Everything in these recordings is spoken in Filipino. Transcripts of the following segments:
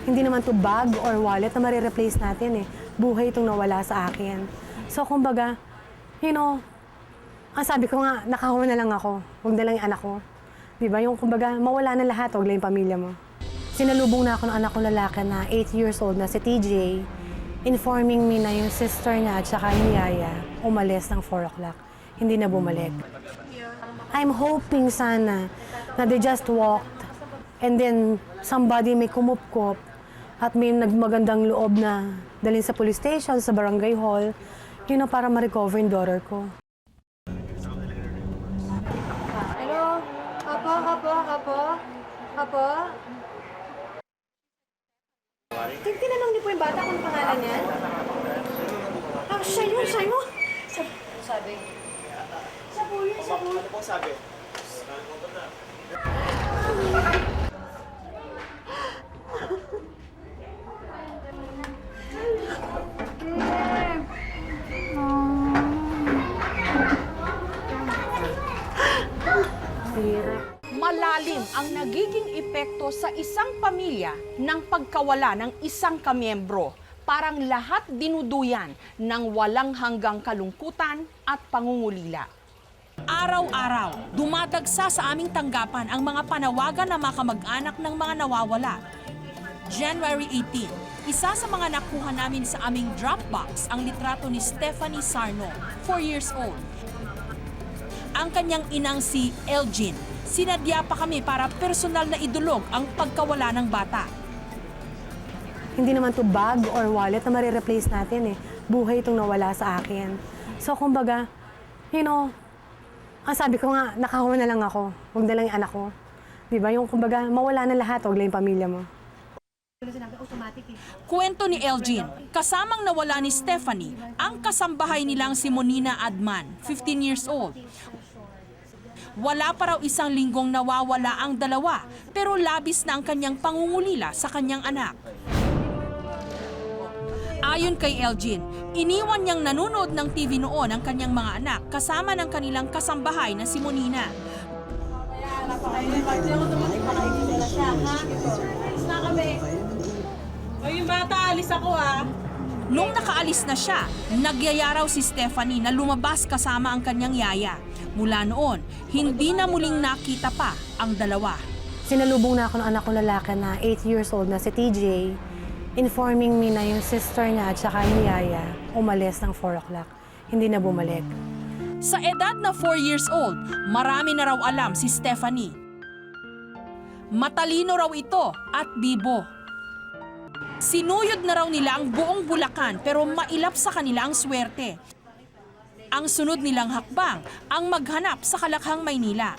Hindi naman to bag or wallet na marireplace natin eh. Buhay itong nawala sa akin. So kumbaga, ang sabi ko nga, nakahawa na lang ako. Huwag na lang yung anak ko. Diba? Yung kumbaga, mawala na lahat, huwag lang yung pamilya mo. Sinalubong na ako ng anak kong lalaki na 8 years old na si TJ, informing me na yung sister niya at saka yung yaya umalis ng 4 o'clock. Hindi na bumalik. I'm hoping sana na they just walked and then somebody may kumupkop at may nagmagandang loob na dalhin sa police station, sa barangay hall, para ma-recover yung daughter ko. Hello? Apo? Tinanong niyo po yung bata kung pangalan niya? Ah, siya yun! Sabi. Siya po yun. Ano pong sabi? Malalim ang nagiging epekto sa isang pamilya ng pagkawala ng isang kamiyembro. Parang lahat dinuduyan ng walang hanggang kalungkutan at pangungulila. Araw-araw, dumadagsa sa aming tanggapan ang mga panawagan ng mga kamag-anak ng mga nawawala. January 18, isa sa mga nakuha namin sa aming Dropbox ang litrato ni Stephanie Sarno, 4 years old. Ang kanyang inang si Elgin, sinadya pa kami para personal na idulog ang pagkawala ng bata. Hindi naman to bag or wallet na marireplace natin eh. Buhay itong nawala sa akin. So kumbaga, ang sabi ko nga, nakahawa na lang ako. Huwag na lang yung anak ko. Diba? Yung kumbaga, mawala na lahat, huwag lang yung pamilya mo. Kwento ni Elgin, kasamang nawala ni Stephanie, ang kasambahay nilang si Monina Adman, 15 years old. Wala pa raw isang linggong nawawala ang dalawa, pero labis na ang kanyang pangungulila sa kanyang anak. Ayon kay Elgin, iniwan niyang nanonood ng TV noon ang kanyang mga anak kasama ng kanilang kasambahay na si Monina. Yung bata, alis ako Nung nakaalis na siya, nagyaya raw si Stephanie na lumabas kasama ang kanyang yaya. Mula noon, hindi na muling nakita pa ang dalawa. Sinalubong na ako ng anak kong lalaki na 8 years old na si TJ, informing me na yung sister niya at saka yung yaya umalis ng 4 o'clock. Hindi na bumalik. Sa edad na 4 years old, marami na raw alam si Stephanie. Matalino raw ito at bibo. Sinuyod na raw nila ang buong Bulacan pero mailap sa kanila ang swerte. Ang sunod nilang hakbang ang maghanap sa Kalakhang, Maynila.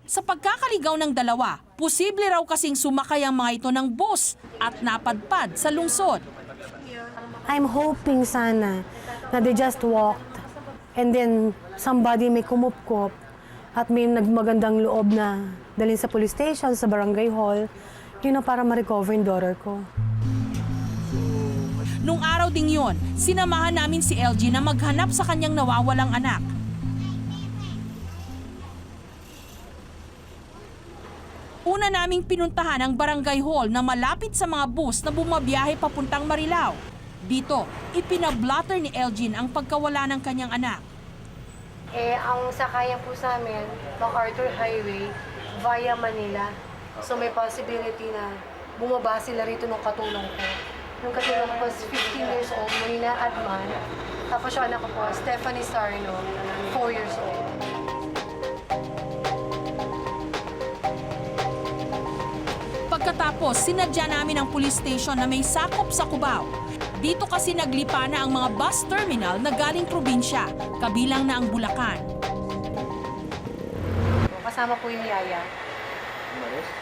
Sa pagkakaligaw ng dalawa, posible raw kasing sumakay ang mga ito ng bus at napadpad sa lungsod. I'm hoping sana na they just walked and then somebody may kumupkop at may nagmagandang loob na dalhin sa police station, sa barangay hall, para ma-recover yung daughter ko. Nung araw ding yon, sinamahan namin si LG na maghanap sa kanyang nawawalang anak. Una naming pinuntahan ang barangay hall na malapit sa mga bus na bumabiyahe papuntang Marilao. Dito, ipinablotter ni Elgin ang pagkawala ng kanyang anak. Ang sakayan po sa amin, MacArthur Highway, via Manila. So may possibility na bumaba sila rito ng katulong ko. Yung katulong ko was 15 years old, Monina Adman. Tapos yung anak ko po, Stephanie Sarno, 4 years old. Pagkatapos, sinadya namin ang police station na may sakop sa Cubao. Dito kasi naglipa na ang mga bus terminal na galing probinsya, kabilang na ang Bulacan. Kasama po yung yaya.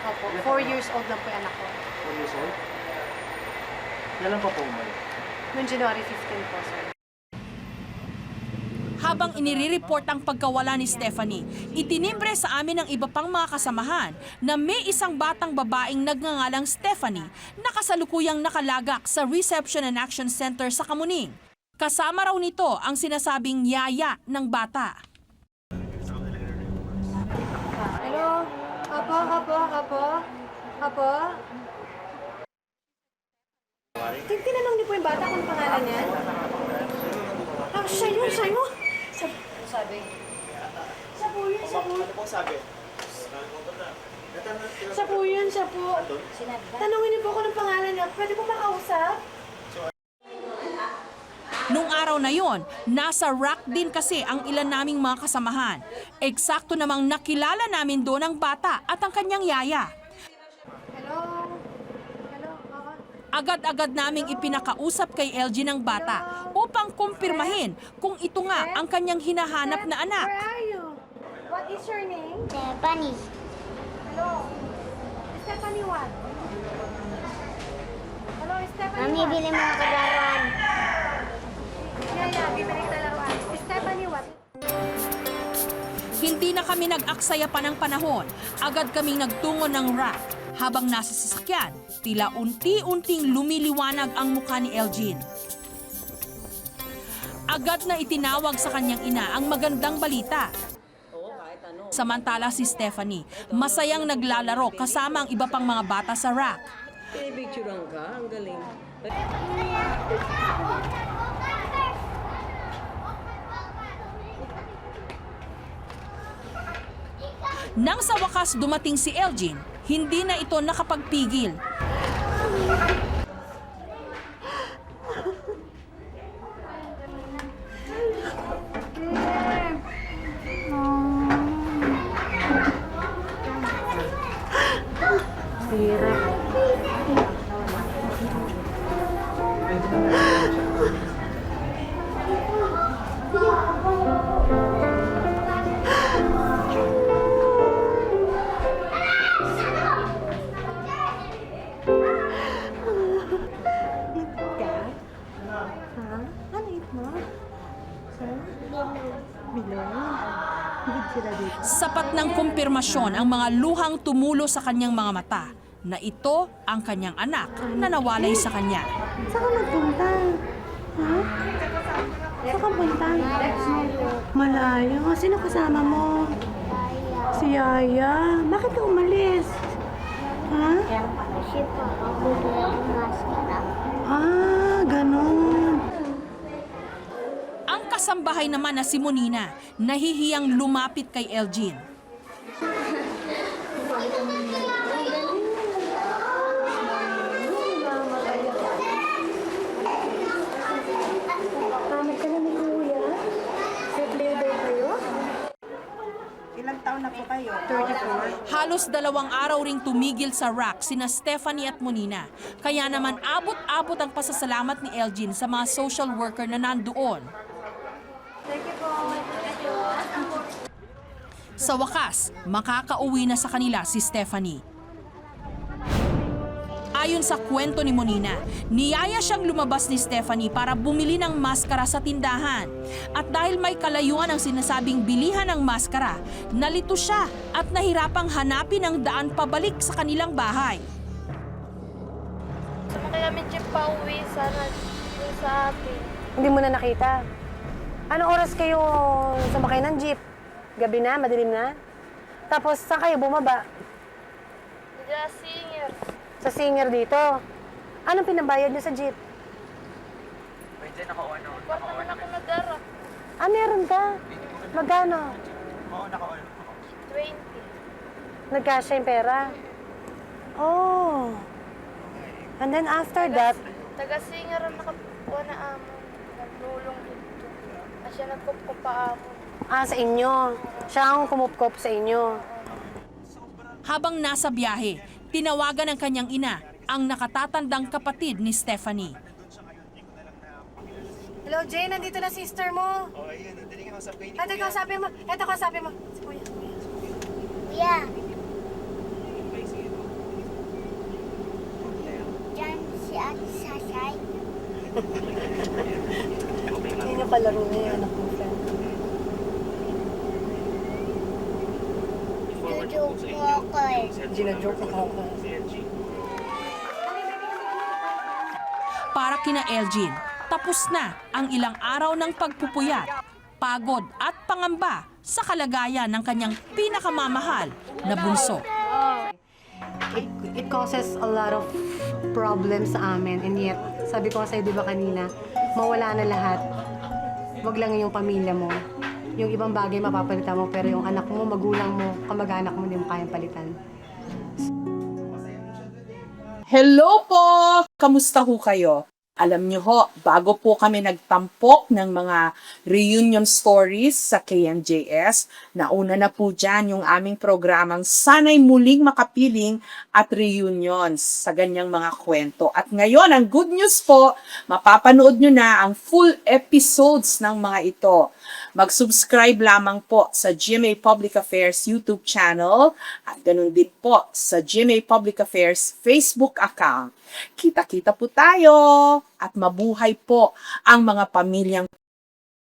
Opo, 4 years old na po yung anak ko. 4 years old? Kailan pa po umalis? Noong January 15 po, sir. Habang inire-report ang pagkawala ni Stephanie, itinibre sa amin ng iba pang mga kasamahan na may isang batang babaeng nagngangalang Stephanie na kasalukuyang nakalagak sa Reception and Action Center sa Kamuning. Kasama raw nito ang sinasabing yaya ng bata. Hello? Apo? Tinanong niyo po yung bata kung pangalan niya? Ah, siya yun, siya yun. Sabi, Siya po yun, siya po. Ano pong sabi? Siya po yun, siya po. Tanungin niyo po ako ng pangalan niya. Pwede po makausap? Nung araw na yon, nasa rack din kasi ang ilan naming mga kasamahan. Eksakto namang nakilala namin doon ang bata at ang kanyang yaya. Hello? Hello? Agad-agad naming ipinakausap kay LG ng bata upang kumpirmahin kung ito nga ang kanyang hinahanap na anak. Where are you? What is your name? Stephanie. Hello? Stephanie what? Hello, Stephanie Mami, what? bili mo ako laruan. Yeah, bibili kita laruan. Stephanie what? Hindi na kami nag-aksaya pa ng panahon. Agad kaming nagtungo ng rack. Habang nasa sasakyan, tila unti-unting lumiliwanag ang mukha ni Elgin. Agad na itinawag sa kanyang ina ang magandang balita. Samantala si Stephanie, masayang naglalaro kasama ang iba pang mga bata sa rack. Pinipicturean ka? Ang galing. Nang sa wakas dumating si Elgin, hindi na ito nakapagpigil. Sapat ng kumpirmasyon ang mga luhang tumulo sa kanyang mga mata na ito ang kanyang anak na nawalay sa kanya. Saan ka magpunta? Ha? Saan ka punta? Malayo. Sino kasama mo? Si Yaya. Bakit ka umalis? Ha? Kasi po, ako ng maskara. Ah, ganun. Ang kasambahay naman na si Monina, nahihiyang lumapit kay Elgin. Kamit ka na ni Kuya? Settle daw kayo? Ilang taon na po kayo? 34. Halos 2 araw ring tumigil sa rack sina Stephanie at Monina. Kaya naman abot-abot ang pasasalamat ni Elgin sa mga social worker na nandoon. Sa wakas, makakauwi na sa kanila si Stephanie. Ayon sa kwento ni Monina, niyaya siyang lumabas ni Stephanie para bumili ng maskara sa tindahan. At dahil may kalayuan ang sinasabing bilihan ng maskara, nalito siya at nahirapang hanapin ang daan pabalik sa kanilang bahay. Sumakay kami jeep pa uwi sa atin. Hindi mo na nakita? Anong oras kayo sumakay ng jeep? Gabi na? Madilim na? Tapos saan kayo bumaba? Diyan, singer. Sa singer dito. Anong pinabayad niyo sa jeep? Pwede naka-ano. Ba't naman ako nag-ara? Ah, meron ka? Magkano? Oo, naka-ano. 20. Nagkasya yung pera? Oh. And then after that, Taga-singer ang nakapuha na amo. Nagdulong dito. Na siya nagkup pa amo. sa inyo. Siya ang kumupkop sa inyo. Habang nasa biyahe, tinawagan ng kanyang ina ang nakatatandang kapatid ni Stephanie. Hello, Jane. Nandito na sister mo. Oo, ayun. Hindi nga kausap kayo ni Ito, kausapin mo. Ito, kausapin mo. Si Kuya. Kuya. Diyan si Ate Sasay. Yun yung kalaro niya, yung anak mo, friend. Jojoke mo ako eh. Gina-joke ako. Para kina Elgin, tapos na ang ilang araw ng pagpupuyat, pagod at pangamba sa kalagayan ng kanyang pinakamamahal na bunso. It causes a lot of problem sa amin. And yet, sabi ko nga sa'yo, di ba kanina, mawala na lahat. Wag lang yung pamilya mo. Yung ibang bagay mapapalitan mo, pero yung anak mo, magulang mo, kamag-anak mo, hindi mo kayang palitan. Hello po! Kamusta ho kayo? Alam niyo ho, bago po kami nagtampok ng mga reunion stories sa KMJS, nauna na po dyan yung aming programang Sana'y Muling Makapiling at Reunions sa ganyang mga kwento. At ngayon, ang good news po, mapapanood nyo na ang full episodes ng mga ito. Mag-subscribe lamang po sa GMA Public Affairs YouTube channel at ganun din po sa GMA Public Affairs Facebook account. Kita-kita po tayo at mabuhay po ang mga pamilyang